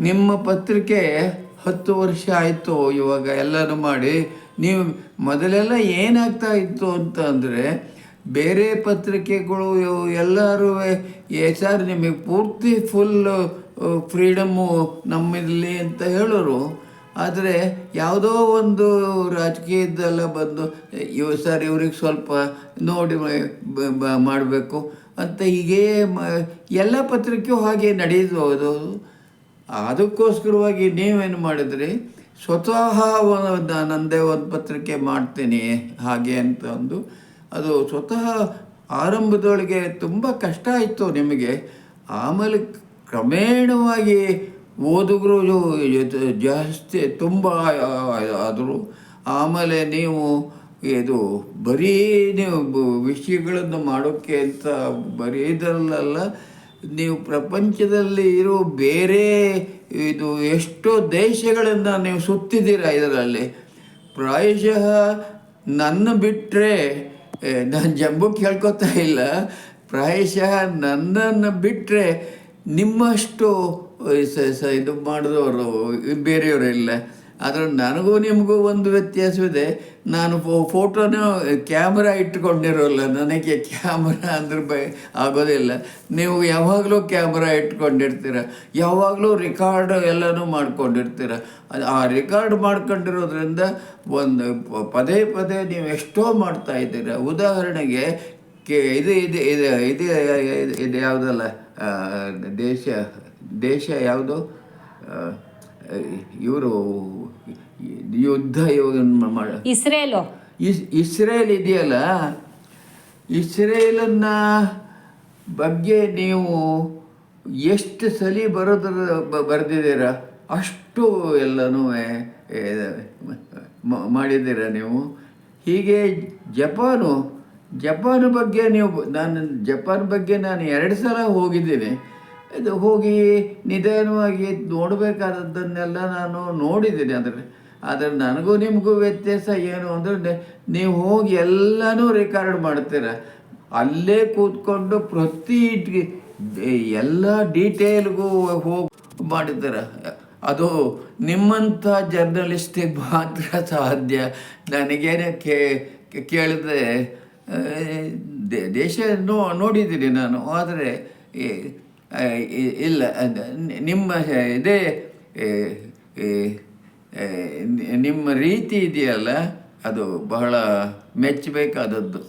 ನಿಮ್ಮ ಪತ್ರಿಕೆ 10 ವರ್ಷ ಆಯಿತು ಇವಾಗ ಎಲ್ಲನೂ ಮಾಡಿ. ನೀವು ಮೊದಲೆಲ್ಲ ಏನಾಗ್ತಾ ಇತ್ತು ಅಂತ ಅಂದರೆ, ಬೇರೆ ಪತ್ರಿಕೆಗಳು ಎಲ್ಲರೂ ಸರ್ ನಿಮಗೆ ಪೂರ್ತಿ ಫುಲ್ ಫ್ರೀಡಮ್ಮು ನಮ್ಮಲ್ಲಿ ಅಂತ ಹೇಳೋರು. ಆದರೆ ಯಾವುದೋ ಒಂದು ರಾಜಕೀಯದ್ದೆಲ್ಲ ಬಂದು ಸರ್ ಇವ್ರಿಗೆ ಸ್ವಲ್ಪ ನೋಡಿ ಮಾಡಬೇಕು ಅಂತ ಹೀಗೇ ಎಲ್ಲ ಪತ್ರಿಕೆಯೂ ಹಾಗೆ ನಡೆಯೋದು. ಅದಕ್ಕೋಸ್ಕರವಾಗಿ ನೀವೇನು ಮಾಡಿದ್ರಿ, ಸ್ವತಃ ನನ್ನದೇ ಒಂದು ಪತ್ರಿಕೆ ಮಾಡ್ತೀನಿ ಹಾಗೆ ಅಂತ ಒಂದು. ಅದು ಸ್ವತಃ ಆರಂಭದೊಳಗೆ ತುಂಬ ಕಷ್ಟ ಆಯಿತು ನಿಮಗೆ. ಆಮೇಲೆ ಕ್ರಮೇಣವಾಗಿ ಓದುಗರು ಜಾಸ್ತಿ ತುಂಬ ಆದರು. ಆಮೇಲೆ ನೀವು ಇದು ಬರೀ ನೀವು ವಿಷಯಗಳನ್ನು ಮಾಡೋಕ್ಕೆ ಅಂತ ಬರೀ ಇದರಲ್ಲ, ನೀವು ಪ್ರಪಂಚದಲ್ಲಿ ಇರೋ ಬೇರೆ ಇದು ಎಷ್ಟೋ ದೇಶಗಳನ್ನು ನೀವು ಸುತ್ತಿದ್ದೀರ ಇದರಲ್ಲಿ. ಪ್ರಾಯಶಃ ನನ್ನ ಬಿಟ್ಟರೆ, ನಾನು ಜಂಬಕ್ಕೆ ಹೇಳ್ಕೊತಾ ಇಲ್ಲ, ಪ್ರಾಯಶಃ ನನ್ನನ್ನು ಬಿಟ್ಟರೆ ನಿಮ್ಮಷ್ಟು ಇದು ಮಾಡಿದವರು ಬೇರೆಯವರಿಲ್ಲ. ಆದರೆ ನನಗೂ ನಿಮಗೂ ಒಂದು ವ್ಯತ್ಯಾಸವಿದೆ. ನಾನು ಫೋಟೋನ ಕ್ಯಾಮ್ರಾ ಇಟ್ಕೊಂಡಿರೋಲ್ಲ, ನನಗೆ ಕ್ಯಾಮ್ರಾ ಅಂದ್ರೆ ಆಗೋದಿಲ್ಲ. ನೀವು ಯಾವಾಗಲೂ ಕ್ಯಾಮ್ರಾ ಇಟ್ಕೊಂಡಿರ್ತೀರ, ಯಾವಾಗಲೂ ರೆಕಾರ್ಡ್ ಎಲ್ಲನೂ ಮಾಡ್ಕೊಂಡಿರ್ತೀರ. ಆ ರೆಕಾರ್ಡ್ ಮಾಡ್ಕೊಂಡಿರೋದ್ರಿಂದ ಒಂದು ಪದೇ ಪದೇ ನೀವು ಎಷ್ಟೋ ಮಾಡ್ತಾಯಿದ್ದೀರ. ಉದಾಹರಣೆಗೆ ಇದು ಇದು ಇದು ಇದು ಇದು ಯಾವುದಲ್ಲ, ದೇಶ ಯಾವುದು, ಇವರು ಯುದ್ಧ ಇಸ್ರೇಲ್ ಇದೆಯಲ್ಲ, ಇಸ್ರೇಲನ್ನ ಬಗ್ಗೆ ನೀವು ಎಷ್ಟು ಸಲ ಬರೆದಿದ್ದೀರ, ಅಷ್ಟು ಎಲ್ಲನೂ ಮಾಡಿದ್ದೀರ ನೀವು. ಹೀಗೆ ಜಪಾನು ಬಗ್ಗೆ ನಾನು ಜಪಾನ್ ಬಗ್ಗೆ 2 ಸಲ ಹೋಗಿದ್ದೀನಿ. ಇದು ಹೋಗಿ ನಿಧಾನವಾಗಿ ನೋಡಬೇಕಾದದ್ದನ್ನೆಲ್ಲ ನಾನು ನೋಡಿದ್ದೀನಿ. ಆದರೆ ನನಗೂ ನಿಮಗೂ ವ್ಯತ್ಯಾಸ ಏನು ಅಂದರೆ, ನೀವು ಹೋಗಿ ಎಲ್ಲನೂ ರೆಕಾರ್ಡ್ ಮಾಡ್ತೀರ. ಅಲ್ಲೇ ಕೂತ್ಕೊಂಡು ಪ್ರತಿ ಎಲ್ಲ ಡೀಟೇಲ್ಗೂ ಹೋಗಿ ಮಾಡಿದ್ದೀರ. ಅದು ನಿಮ್ಮಂಥ ಜರ್ನಲಿಸ್ಟಿಗೆ ಮಾತ್ರ ಸಾಧ್ಯ. ನನಗೇನೆ ಕೇಳಿದ್ರೆ ದೇಶ ನೋಡಿದ್ದೀನಿ ನಾನು, ಆದರೆ ಇಲ್ಲ, ನಿಮ್ಮ ಇದೇ ನಿಮ್ಮ ರೀತಿ ಇದೆಯಲ್ಲ, ಅದು ಬಹಳ ಮೆಚ್ಚಬೇಕಾದದ್ದು.